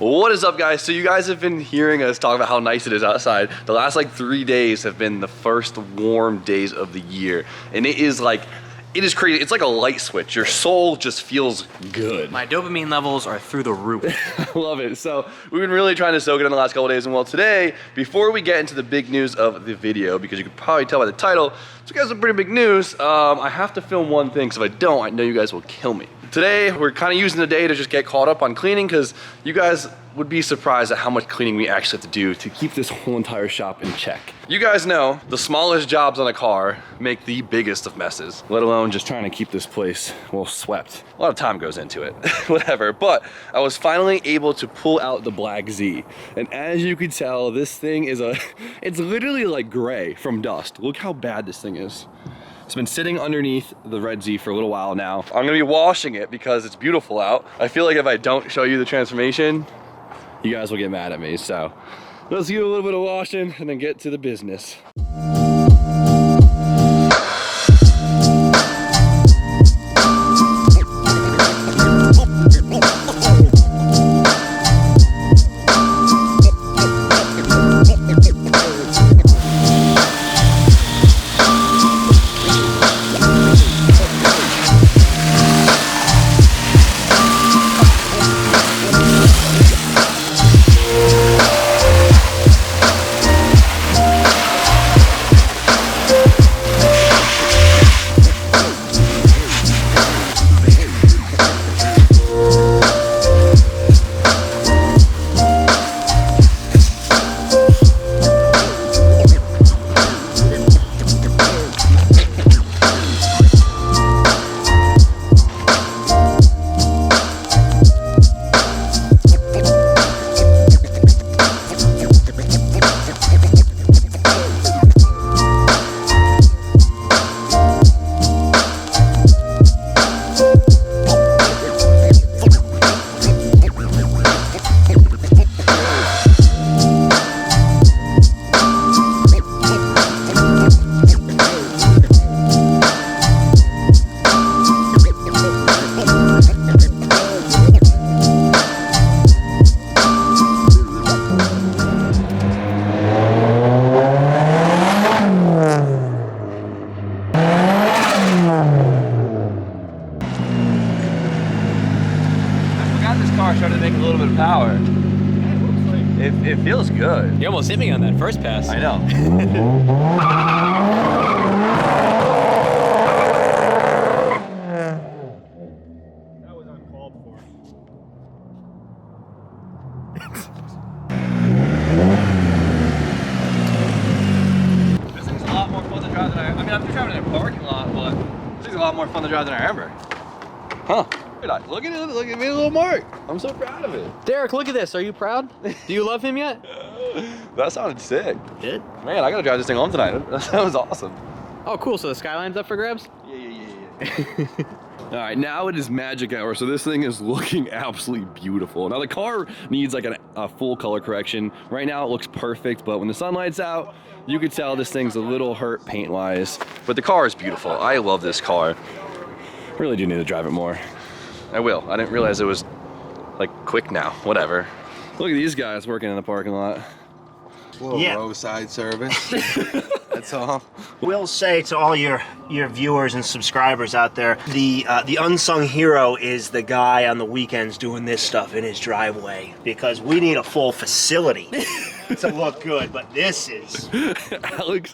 What is up, guys? So you guys have been hearing us talk about how nice it is outside. The last like 3 days have been the first warm days of the year. And it is crazy. It's like a light switch. Your soul just feels good. My dopamine levels are through the roof. I love it. So we've been really trying to soak it in the last couple days. And well, today, before we get into the big news of the video, because you can probably tell by the title, so we got some pretty big news. I have to film one thing, because if I don't, I know you guys will kill me. Today, we're kind of using the day to just get caught up on cleaning, because you guys would be surprised at how much cleaning we actually have to do to keep this whole entire shop in check. You guys know the smallest jobs on a car make the biggest of messes, let alone just trying to keep this place well swept. A lot of time goes into it, whatever. But I was finally able to pull out the black Z. And as you can tell, this thing is it's literally like gray from dust. Look how bad this thing is. It's been sitting underneath the red Z for a little while now. I'm gonna be washing it because it's beautiful out. I feel like if I don't show you the transformation, you guys will get mad at me. So let's do a little bit of washing and then get to the business. Started to make a little bit of power. It feels good. You almost hit me on that first pass. I know. That was uncalled for. This thing's a lot more fun to drive than I mean, I'm just driving in a parking lot, but this thing's a lot more fun to drive than I remember. Huh. Look at it, look at me, a little mark. I'm so proud of it. Derek, look at this. Are you proud? Do you love him yet? That sounded sick. Did? Man, I gotta drive this thing home tonight. That was awesome. Oh, cool. So the Skyline's up for grabs? Yeah. All right, now it is magic hour, so this thing is looking absolutely beautiful. Now the car needs like a full color correction. Right now it looks perfect, but when the sunlight's out, you can tell this thing's a little hurt paint-wise. But the car is beautiful. I love this car. Really do need to drive it more. I will. I didn't realize it was like quick now. Whatever. Look at these guys working in the parking lot. A little roadside service. That's all. We'll say to all your viewers and subscribers out there, the unsung hero is the guy on the weekends doing this stuff in his driveway, because we need a full facility to look good, but this is... Alex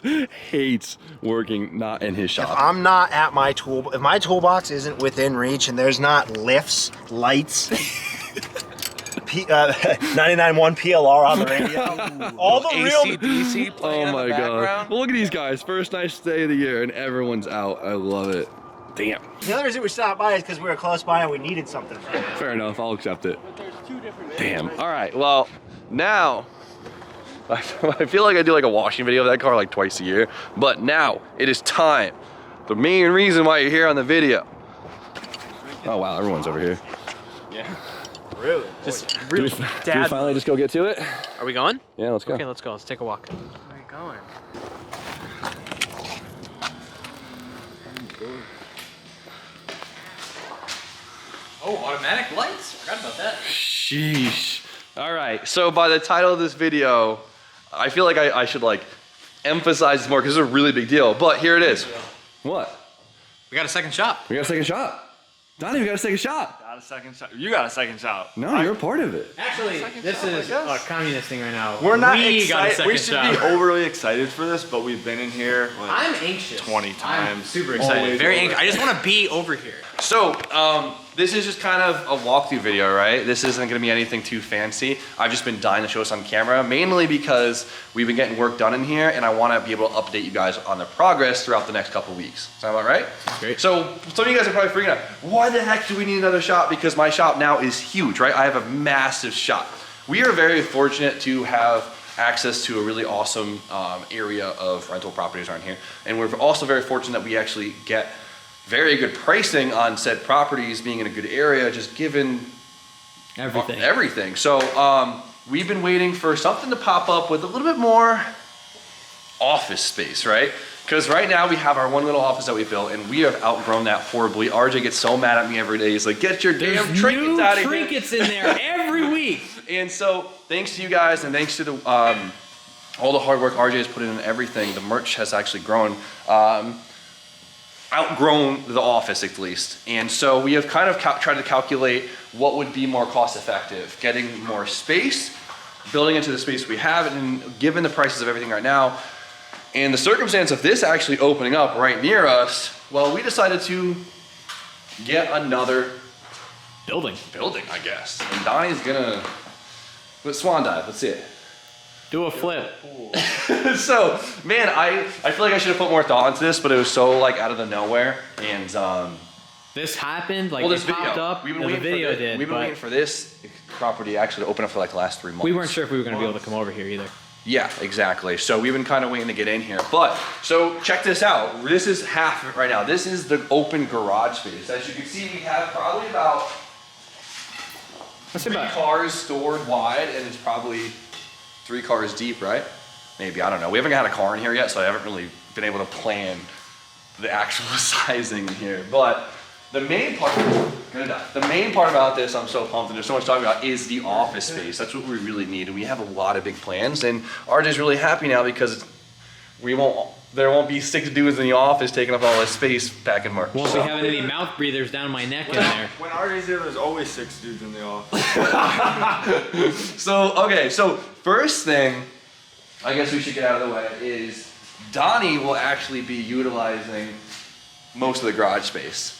hates working not in his shop. If I'm not at my if my toolbox isn't within reach and there's not lifts, lights, 99.1 PLR on the radio, all the real... AC/DC playing Oh my in the god. background. Well, look at these guys. First nice day of the year and everyone's out. I love it. Damn. The other reason we stopped by is because we were close by and we needed something. Fair enough. I'll accept it. Damn. All right. Well, now... I feel like I do like a washing video of that car like twice a year, but now it is time. The main reason why you're here on the video. Oh wow, everyone's over here. Yeah. Really? Just Do we finally just go get to it? Are we going? Yeah, let's go. Okay, let's go. Let's take a walk. Where are you going? Oh, automatic lights? Forgot about that. Sheesh. All right, so by the title of this video, I feel like I should like emphasize this more because it's a really big deal, but here it is. What? We got a second shop. We got a second shot. Donnie, we got a second shot. Got a second shot. You got a second shot. No, you're a part of it. Actually, this is a communist thing right now. We're not we got a excited. second We should shop. be overly excited for this, but we've been in here like I'm anxious. 20 times. I'm super excited. Always Very over. anxious. I just want to be over here. So, this is just kind of a walkthrough video, right? This isn't gonna be anything too fancy. I've just been dying to show us on camera, mainly because we've been getting work done in here and I wanna be able to update you guys on the progress throughout the next couple weeks. Sound about right? That's great. So, some of you guys are probably freaking out, why the heck do we need another shop? Because my shop now is huge, right? I have a massive shop. We are very fortunate to have access to a really awesome area of rental properties around here. And we're also very fortunate that we actually get very good pricing on said properties, being in a good area, just given everything. So we've been waiting for something to pop up with a little bit more office space, right? Because right now we have our one little office that we built and we have outgrown that horribly. RJ gets so mad at me every day. He's like, get your damn trinkets out of here. Trinkets in there every week. And so thanks to you guys and thanks to the all the hard work RJ has put in everything, the merch has actually grown. Outgrown the office at least. And so we have kind of tried to calculate what would be more cost effective, getting more space, building into the space we have, and given the prices of everything right now, and the circumstance of this actually opening up right near us, well, we decided to get another Building, I guess. And Donnie's gonna, let's swan dive, let's see it. do a flip. So, man, I feel like I should have put more thought into this, but it was so like out of the nowhere. And This happened, like well, this it popped video, up. we've been the waiting video for this. did. We've been but waiting for this property actually to open up for like the last 3 months. we weren't sure if we were going to be able to come over here either. Yeah, exactly. So we've been kind of waiting to get in here. But so check this out. This is half of it right now. This is the open garage space. As you can see, we have probably about Let's 3 cars stored wide, and it's probably 3 cars deep, right? Maybe, I don't know. We haven't got a car in here yet, so I haven't really been able to plan the actual sizing here. But the main part, the main part about this, I'm so pumped, and there's so much to talk about, is the office space. That's what we really need, and we have a lot of big plans. And RJ's really happy now because there won't be 6 dudes in the office taking up all this space back in March. Won't be having any mouth breathers down my neck in there. When RJ's here, there's always 6 dudes in the office. So, okay, so first thing I guess we should get out of the way is Donnie will actually be utilizing most of the garage space.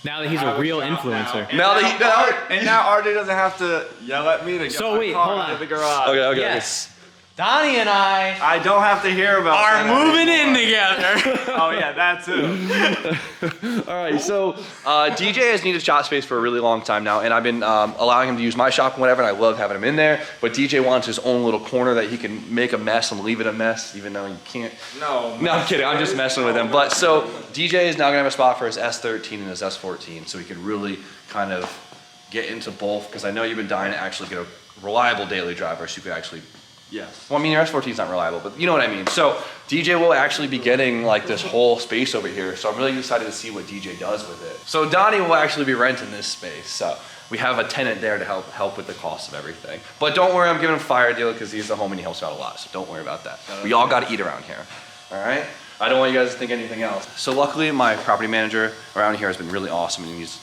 Now that he's a real influencer. Now that now RJ doesn't have to yell at me to get So my wait, car hold out on. of the garage. Okay. Yes. Donnie and I don't have to hear about are that moving anymore. in together. Oh yeah, that too. All right, so DJ has needed shop space for a really long time now, and I've been allowing him to use my shop and whatever, and I love having him in there. But DJ wants his own little corner that he can make a mess and leave it a mess, even though you can't. No, I'm kidding. I'm just messing with him. But so DJ is now gonna have a spot for his S13 and his S14, so he could really kind of get into both. Because I know you've been dying to actually get a reliable daily driver, so you could actually. Yes. Well, I mean, your S14 is not reliable, but you know what I mean. So DJ will actually be getting like this whole space over here. So I'm really excited to see what DJ does with it. So Donnie will actually be renting this space. So we have a tenant there to help with the cost of everything. But don't worry, I'm giving him a fire deal because he's the homie and he helps out a lot. So don't worry about that. We all got to eat around here. All right? I don't want you guys to think anything else. So luckily, my property manager around here has been really awesome, and he's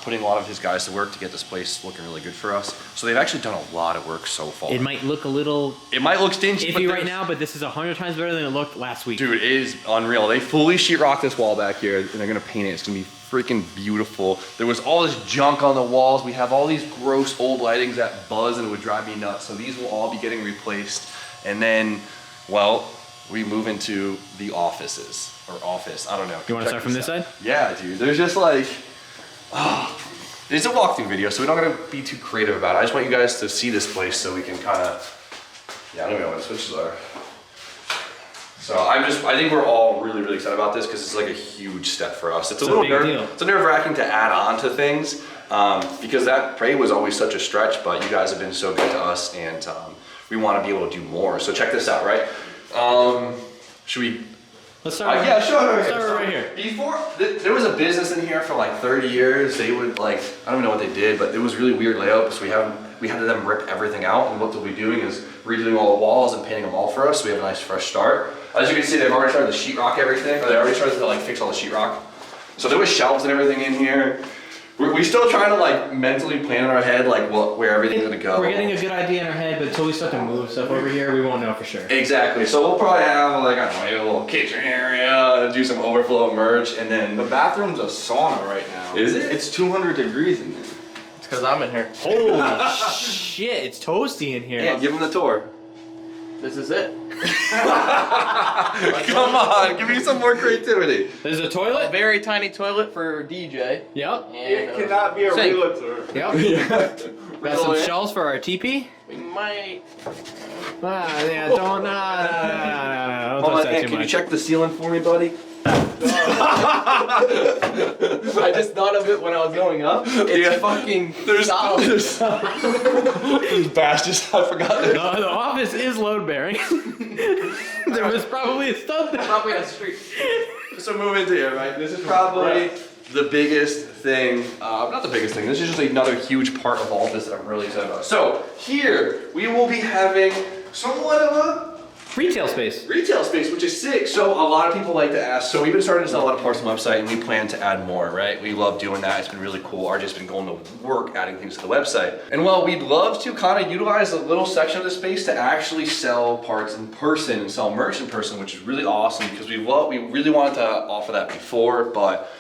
putting a lot of his guys to work to get this place looking really good for us. So they've actually done a lot of work so far. It might look a little It might look stingy iffy right now, but this is 100 times better than it looked last week. Dude, it is unreal. They fully sheetrocked this wall back here, and they're gonna paint it. It's gonna be freaking beautiful. There was all this junk on the walls. We have all these gross old lightings that buzz and it would drive me nuts. So these will all be getting replaced. And then, well, we move into the offices, or office, I don't know. You wanna start from this side? Yeah, dude, there's just like, it's a walkthrough video, so we don't gotta be too creative about it. I just want you guys to see this place so we can kind of, yeah, I don't even know what the switches are. So I think we're all really, really excited about this because it's like a huge step for us. It's a little big deal. It's a nerve-wracking to add on to things because that Prey was always such a stretch, but you guys have been so good to us, and we want to be able to do more. So check this out, right? Should we? Let's start. Yeah, sure. Let's start right here. Before, there was a business in here for like 30 years. They would like, I don't know what they did, but it was really weird layout. So we we had them rip everything out, and what they'll be doing is redoing all the walls and painting them all for us, so we have a nice fresh start. As you can see, they've already started to sheetrock everything, or they already started to like fix all the sheetrock. So there was shelves and everything in here. We still trying to like mentally plan in our head like where everything's gonna go. We're getting a good idea in our head, but until we start to move stuff over here, we won't know for sure. Exactly. So we'll probably have like, I don't know, maybe a little kitchen area, do some overflow merch, and then The bathroom's a sauna right now. Is it? It's 200 degrees in there. It's because I'm in here. Holy shit, it's toasty in here. Yeah, give them the tour. This is it. Come on, give me some more creativity. There's a A toilet? very tiny toilet for DJ. Yep. And, It cannot be a sink. realtor. Yep. Got some shelves for our teepee. We might. Yeah, don't, no, don't Hold touch on, that Ant, too can you much. check the ceiling for me, buddy? I just thought of it when I was going up. It's Yeah. fucking There's solid. bashes, I forgot. The office is load bearing. There was probably something. Probably a street. So move into here, right? This is probably the biggest thing, not the biggest thing, this is just another huge part of all this that I'm really excited about. So here, we will be having somewhat of a Retail space. retail space, which is sick. So a lot of people like to ask, so we've been starting to sell a lot of parts on the website and we plan to add more, right? We love doing that, it's been really cool. RJ's been going to work adding things to the website. And while we'd love to kind of utilize a little section of the space to actually sell parts in person and sell merch in person, which is really awesome because we really wanted to offer that before, but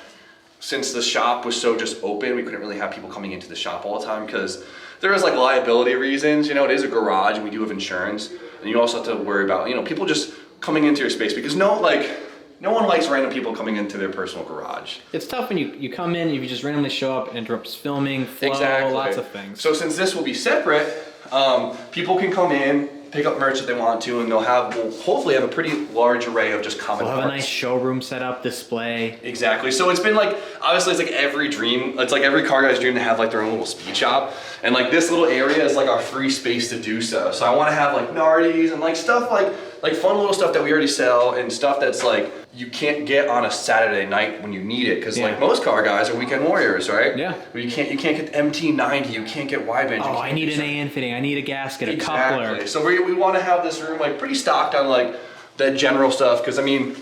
since the shop was so just open, we couldn't really have people coming into the shop all the time because there was like liability reasons, you know, it is a garage and we do have insurance. And you also have to worry about, you know, people just coming into your space because no one likes random people coming into their personal garage. It's tough when you come in, if you just randomly show up, it interrupts filming, flow, Exactly. lots of things. So since this will be separate, people can come in, pick up merch if they want to, and we'll hopefully have a pretty large array of just common We'll have parts. a nice showroom set up, display. Exactly. So it's been like, obviously it's like every dream, it's like every car guy's dream to have like their own little speed shop. And like this little area is like our free space to do so. So I want to have like Nardies and like stuff like fun little stuff that we already sell and stuff that's like you can't get on a Saturday night when you need it. Cause like most car guys are weekend warriors, right? Yeah. You can't get MT90, you can't get Y-band. Oh, I need an AN fitting, I need a gasket, a Exactly. coupler. So we want to have this room like pretty stocked on like that general stuff because I mean,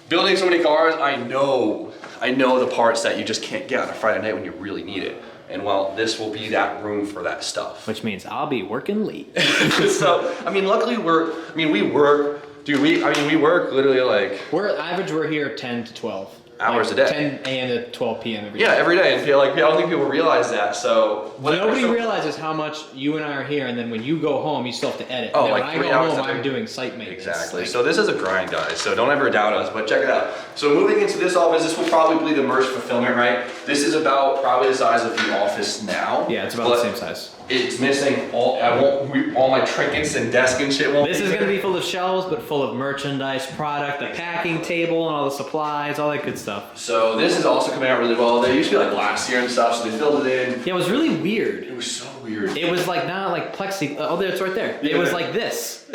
building so many cars, I know the parts that you just can't get on a Friday night when you really need it. And well, this will be that room for that stuff. Which means I'll be working late. So I mean, luckily we work, dude. We work literally like We're here 10 to 12. Hours Like a day. 10 a.m. to 12 p.m. every day. every day, and feel like I don't think people realize that. So Nobody so- realizes how much you and I are here, and then when you go home, you still have to edit. Oh, and then like when I 3 go hours home, something. I'm doing site maintenance. Exactly. Like, So this is a grind, guys. So don't ever doubt us, but check it out. So moving into this office, this will probably be the merch fulfillment, right? This is about probably the size of the office now. yeah, it's about but the same size. It's missing all my trinkets and desk and shit won't This be is there. going to be full of shelves, but full of merchandise, product, the packing table, and all the supplies, all that good stuff. So this is also coming out really well. They used to be like last year and stuff, so they filled it in. Yeah, it was really weird. It was so weird. It was like not like plexi. Oh, there, it's right there. It was like this.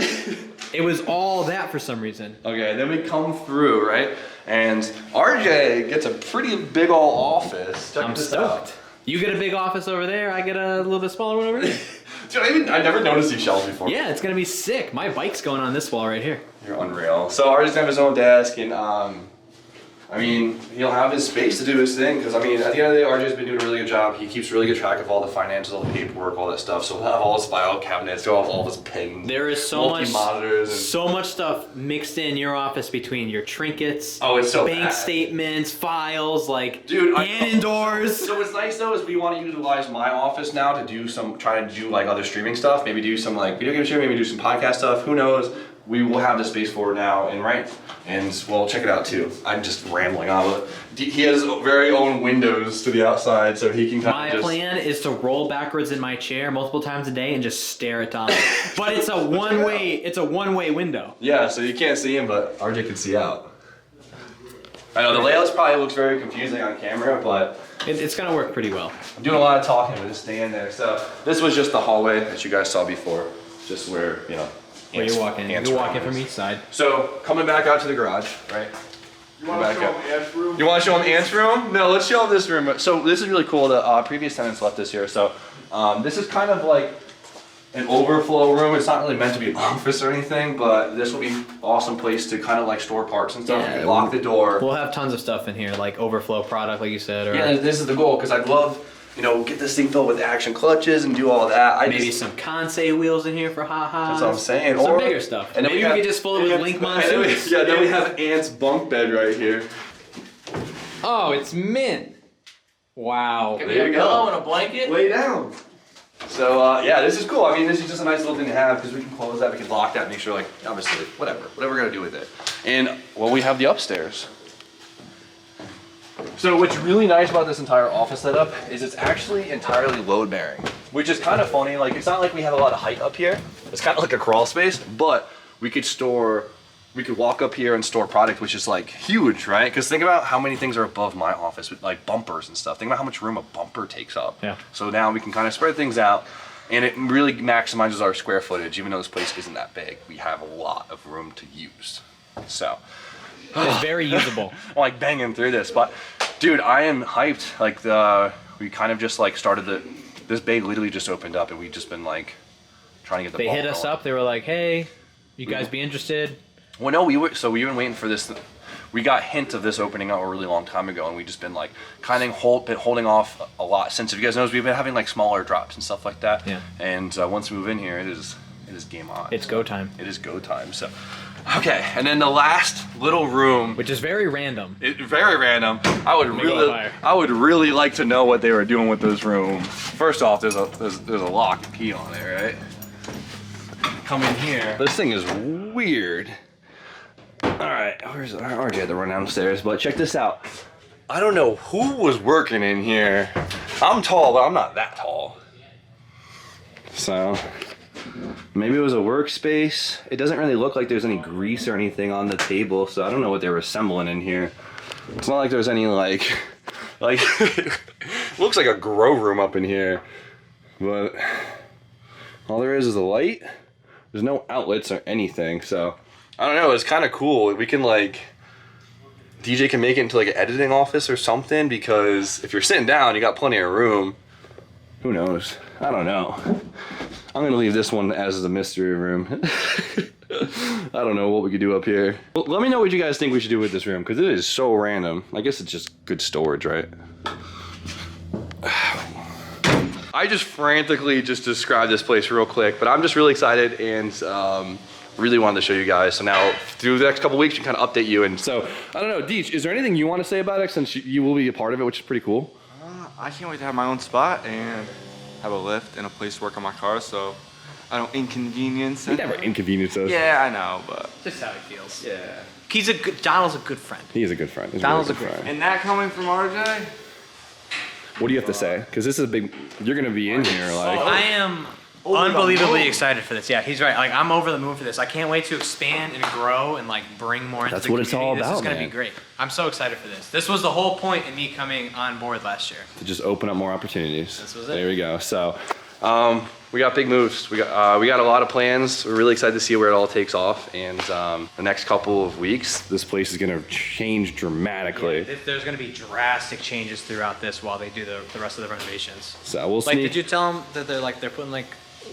It was all that for some reason. Okay, then we come through, right? And RJ gets a pretty big ol' office. Check I'm this stoked. out. You get a big office over there. I get a little bit smaller one over here. Dude, I never noticed these shelves before. Yeah, it's gonna be sick. My bike's going on this wall right here. You're unreal. So RJ's gonna have his own desk, and I mean, he'll have his space to do his thing. Because I mean, at the end of the day, RJ's been doing a really good job. He keeps really good track of all the finances, all the paperwork, all that stuff. So he'll have all his file cabinets, he'll have all of his pens. There is so much monitors. And, so much stuff mixed in your office between your trinkets, oh, it's so bank bad. statements, files, like Dude, Canon doors. So what's nice though is we want to utilize my office now to do try to do like other streaming stuff. Maybe do some like video game streaming, maybe do some podcast stuff. Who knows? We will have the space for it now, and well, check it out too. I'm just rambling on. He has very own windows to the outside, so he can kind My of just. plan is to roll backwards in my chair multiple times a day and just stare at Tom. But it's a one-way. It's a one-way window. Yeah, so you can't see him, but RJ can see out. I know the layout probably looks very confusing on camera, but It's gonna work pretty well. I'm doing a lot of talking, but just staying there. So this was just the hallway that you guys saw before, just where Where you walk in. Ant's You walk in room from is. each side. So coming back out to the garage, right? You want to Back show up. them Ant's room? You want to show them Ant's room? No, let's show them this room. So this is really cool. The previous tenants left this here. So this is kind of like an overflow room. It's not really meant to be an office or anything, but this will be an awesome place to kind of like store parts and stuff. Yeah, You can lock the door. We'll have tons of stuff in here, like overflow product, like you said. Or Yeah, this is the goal, because I'd love, you know, get this thing filled with action clutches and do all of that. maybe some Kansei wheels in here for ha-has. That's what I'm saying. Some Or bigger stuff. And then maybe we could just fill it with Link monsoons. Yeah, then we have Ant's bunk bed right here. Oh, it's mint. Wow. There you go. And a blanket. Lay down. So yeah, this is cool. I mean, this is just a nice little thing to have because we can close that, we can lock that, make sure, like, obviously, whatever we're gonna do with it. And well, we have the upstairs. So what's really nice about this entire office setup is it's actually entirely load bearing, which is kind of funny. Like, it's not like we have a lot of height up here. It's kind of like a crawl space, but we could walk up here and store product, which is like huge, right? Because think about how many things are above my office with like bumpers and stuff. Think about how much room a bumper takes up. Yeah. So now we can kind of spread things out, and it really maximizes our square footage. Even though this place isn't that big, we have a lot of room to use. So It's very usable. I'm like banging through this, but dude, I am hyped. Like we kind of just like started this bay literally just opened up, and we've just been like trying to get the They ball hit us rolling. up. They were like, "Hey, you guys be interested?" Well, no, we've been waiting for this. We got hint of this opening up a really long time ago, and we've just been like kind of holding off a lot since. If you guys know, we've been having like smaller drops and stuff like that. Yeah. And once we move in here, it is game on. It's go time. It is go time. So, okay, and then the last little room, Which is very random. very random. I would really like to know what they were doing with this room. First off, there's a lock and key on it, right? Come in here. This thing is weird. All right, RJ had to run downstairs, but check this out. I don't know who was working in here. I'm tall, but I'm not that tall. So maybe it was a workspace. It doesn't really look like there's any grease or anything on the table, so I don't know what they were assembling in here. It's not like there's any like looks like a grow room up in here, but all there is a light. There's no outlets or anything, so I don't know. It's kind of cool. We can like DJ can make it into like an editing office or something, because if you're sitting down, you got plenty of room. Who knows? I don't know. I'm gonna leave this one as the mystery room. I don't know what we could do up here. Well, let me know what you guys think we should do with this room, because it is so random. I guess it's just good storage, right? I just frantically just described this place real quick, but I'm just really excited and really wanted to show you guys. So now through the next couple weeks, we can kind of update you. And so, I don't know, Deech, is there anything you want to say about it, since you will be a part of it, which is pretty cool? I can't wait to have my own spot and have a lift and a place to work on my car, so I don't inconvenience You it. never inconvenience us. Yeah, I know, but Just how he feels. yeah. Donald's a good friend. He is a good friend. He's Donald's really a good friend. And that coming from RJ? What do you have to say? Because this is a big, you're going to be in here like. I am unbelievably excited for this. Yeah, he's right. Like, I'm over the moon for this. I can't wait to expand and grow and like bring more into That's the what it's community. all This is about, gonna man. be great. I'm so excited for this. This was the whole point in me coming on board last year. To just open up more opportunities. This was it. There we go. So, we got big moves. We got a lot of plans. We're really excited to see where it all takes off. And the next couple of weeks, this place is gonna change dramatically. There's gonna be drastic changes throughout this while they do the rest of the renovations. So we'll Like, sneak. did you tell them that they're putting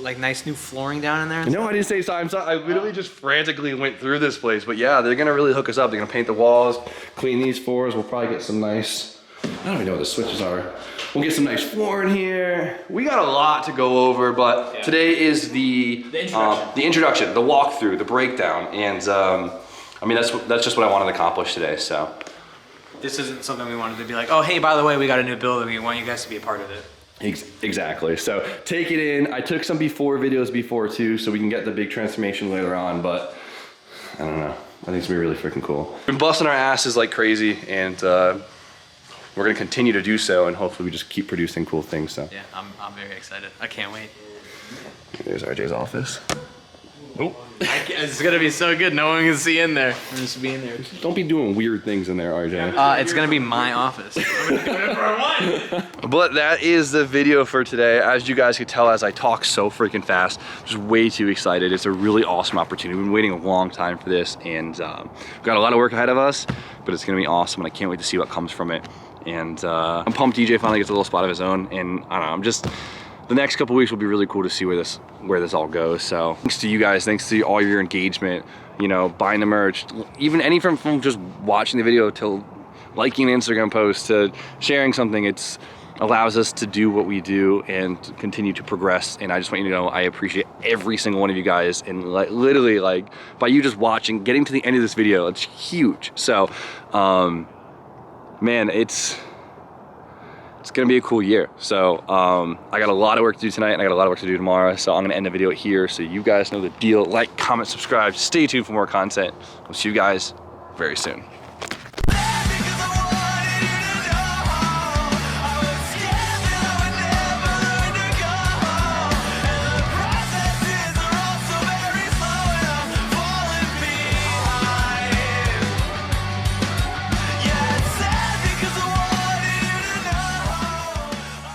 like nice new flooring down in there? and No, I didn't say so. I'm sorry. I literally just frantically went through this place. But yeah, they're gonna really hook us up. They're gonna paint the walls, clean these floors. We'll probably get some nice, I don't even know what the switches are. We'll get some nice floor in here. We got a lot to go over, but today is the introduction, the walkthrough, the breakdown. And I mean, that's just what I wanted to accomplish today, so. This isn't something we wanted to be like, oh, hey, by the way, we got a new building. We want you guys to be a part of it. Exactly. So take it in. I took some videos before too, so we can get the big transformation later on, but I don't know. I think it's gonna be really freaking cool. We've been busting our asses like crazy, and we're gonna continue to do so, and hopefully we just keep producing cool things. So Yeah, I'm very excited. I can't wait. there's RJ's office. It's gonna be so good. No one can see in there. I'm just being there. Don't be doing weird things in there, RJ. It's gonna be my office. But that is the video for today. As you guys can tell, as I talk so freaking fast, I'm just way too excited. It's a really awesome opportunity. We've been waiting a long time for this, and we've got a lot of work ahead of us, but it's gonna be awesome, and I can't wait to see what comes from it. And I'm pumped DJ finally gets a little spot of his own, and I don't know, the next couple weeks will be really cool to see where this all goes. So thanks to you guys, thanks to all your engagement, you know, buying the merch, even any from just watching the video till liking an Instagram post to sharing something. It's allows us to do what we do and continue to progress. And I just want you to know I appreciate every single one of you guys, and like literally like by you just watching, getting to the end of this video, it's huge. So man, it's gonna be a cool year. So I got a lot of work to do tonight and I got a lot of work to do tomorrow. So I'm gonna end the video here so you guys know the deal. Like, comment, subscribe, stay tuned for more content. We'll see you guys very soon.